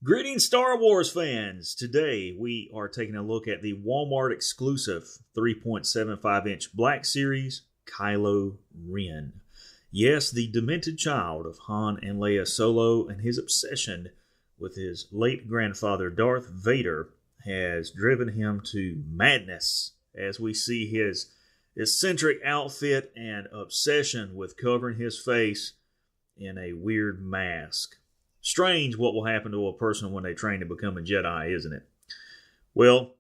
Greetings, Star Wars fans! Today we are taking a look at the Wal Mart exclusive 3.75-inch Black Series Kylo Ren. Yes, the demented child of Han and Leia Solo and his obsession with his late grandfather Darth Vader has driven him to madness as we see his eccentric outfit and obsession with covering his face in a weird mask. Strange what will happen to a person when they train to become a Jedi, isn't it? Well,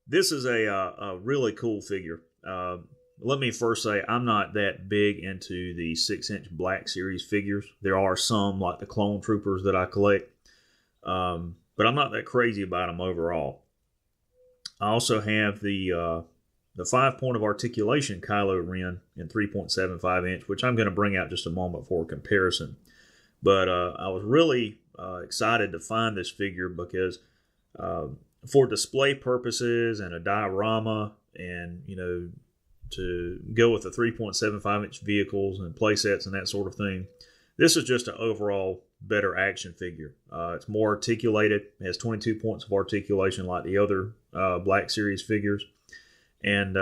this is a really cool figure. Let me first say I'm not that big into the 6-inch Black Series figures. There are some, like the Clone Troopers, that I collect. But I'm not that crazy about them overall. I also have the 5-point of articulation Kylo Ren in 3.75-inch, which I'm going to bring out just a moment for comparison. But I was really excited to find this figure because for display purposes and a diorama and, to go with the 3.75-inch vehicles and play sets and that sort of thing, this is just an overall better action figure. It's more articulated. It has 22 points of articulation like the other Black Series figures. And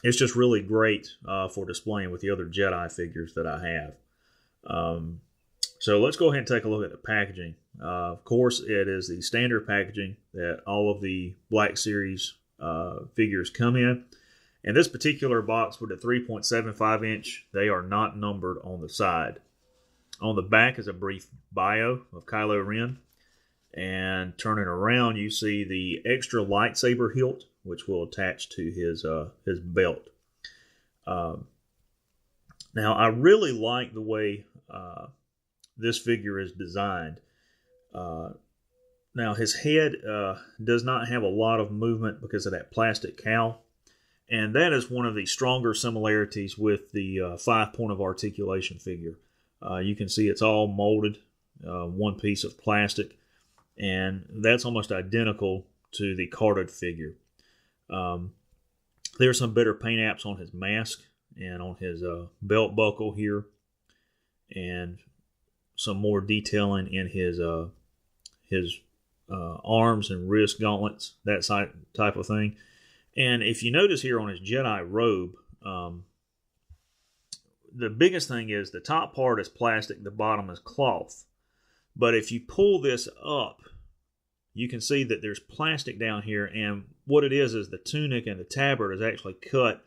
it's just really great for displaying with the other Jedi figures that I have. So let's go ahead and take a look at the packaging. Of course, it is the standard packaging that all of the Black Series figures come in. And this particular box with the 3.75-inch, they are not numbered on the side. On the back is a brief bio of Kylo Ren. And turning around, you see the extra lightsaber hilt, which will attach to his belt. Now, I really like the way this figure is designed. Now, his head does not have a lot of movement because of that plastic cowl. And that is one of the stronger similarities with the 5-point of articulation figure. You can see it's all molded, one piece of plastic. And that's almost identical to the carded figure. There's some better paint apps on his mask and on his belt buckle here. And some more detailing in his arms and wrist gauntlets, that type of thing. And if you notice here on his Jedi robe, the biggest thing is the top part is plastic, the bottom is cloth. But if you pull this up, you can see that there's plastic down here, and what it is the tunic and the tabard is actually cut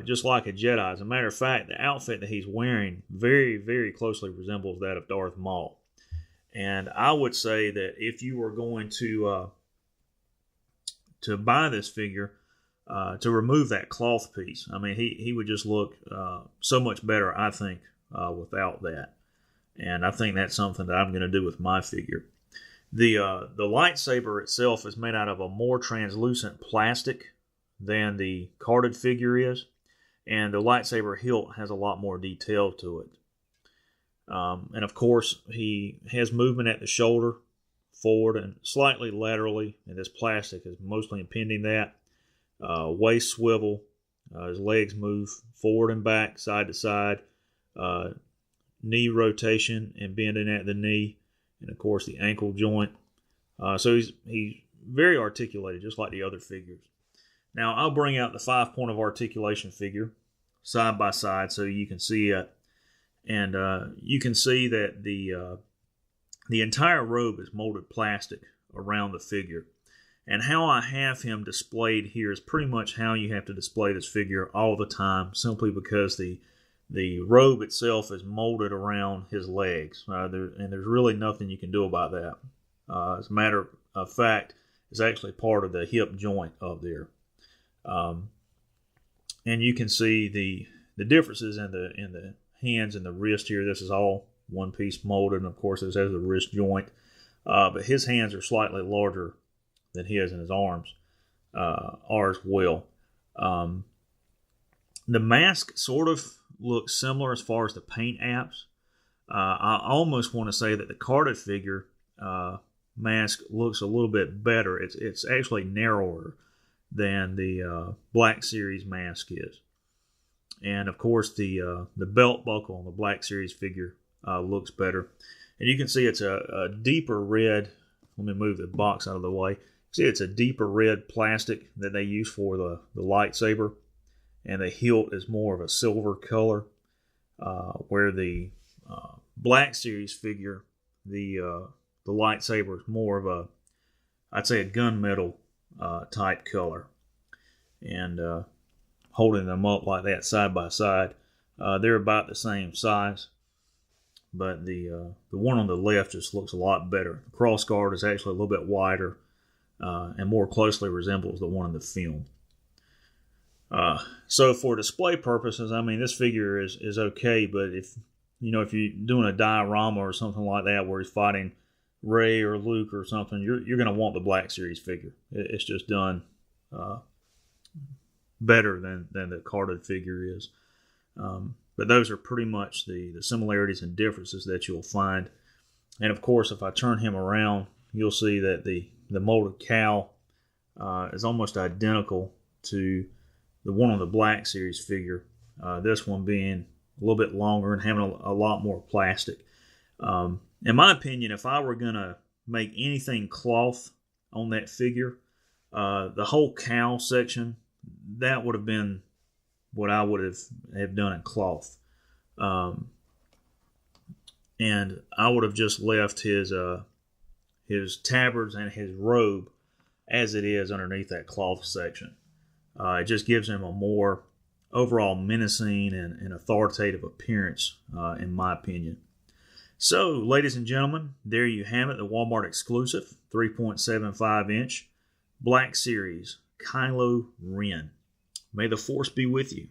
just like a Jedi. As a matter of fact, the outfit that he's wearing very, very closely resembles that of Darth Maul. And I would say that if you were going to buy this figure, to remove that cloth piece, I mean, he would just look so much better, I think, without that. And I think that's something that I'm going to do with my figure. The lightsaber itself is made out of a more translucent plastic than the carded figure is, and the lightsaber hilt has a lot more detail to it. And of course, he has movement at the shoulder, forward and slightly laterally, and this plastic is mostly impeding that. Waist swivel, his legs move forward and back, side to side, knee rotation and bending at the knee, and of course the ankle joint. So he's very articulated, just like the other figures. Now, I'll bring out the 5-point of articulation figure side by side so you can see it. And you can see that the entire robe is molded plastic around the figure. And how I have him displayed here is pretty much how you have to display this figure all the time, simply because the robe itself is molded around his legs. And there's really nothing you can do about that. As a matter of fact, it's actually part of the hip joint up there. And you can see the differences in the hands and the wrist here. This is all one piece molded, and of course this has the wrist joint. But his hands are slightly larger than his, and his arms are as well. The mask sort of looks similar as far as the paint apps. I almost want to say that the carded figure mask looks a little bit better. It's actually narrower than the Black Series mask is. And of course the belt buckle on the Black Series figure looks better. And you can see it's a deeper red. Let me move the box out of the way. See, it's a deeper red plastic that they use for the lightsaber. And the hilt is more of a silver color. Where the Black Series figure, the lightsaber is more of a, I'd say, a gunmetal type color. And holding them up like that side by side, they're about the same size. But the one on the left just looks a lot better. The cross guard is actually a little bit wider and more closely resembles the one in the film. So for display purposes, I mean, this figure is okay, but if you're doing a diorama or something like that where he's fighting Rey or Luke or something, you're going to want the Black Series figure. It's just done better than the carded figure is. But those are pretty much the similarities and differences that you'll find. And of course, if I turn him around, you'll see that the molded cowl is almost identical to the one on the Black Series figure. This one being a little bit longer and having a lot more plastic. In my opinion, if I were going to make anything cloth on that figure, the whole cowl section, that would have been what I would have done in cloth. And I would have just left his tabards and his robe as it is underneath that cloth section. It just gives him a more overall menacing and authoritative appearance, in my opinion. So, ladies and gentlemen, there you have it, the Wal Mart exclusive 3.75 inch Black Series Kylo Ren. May the Force be with you.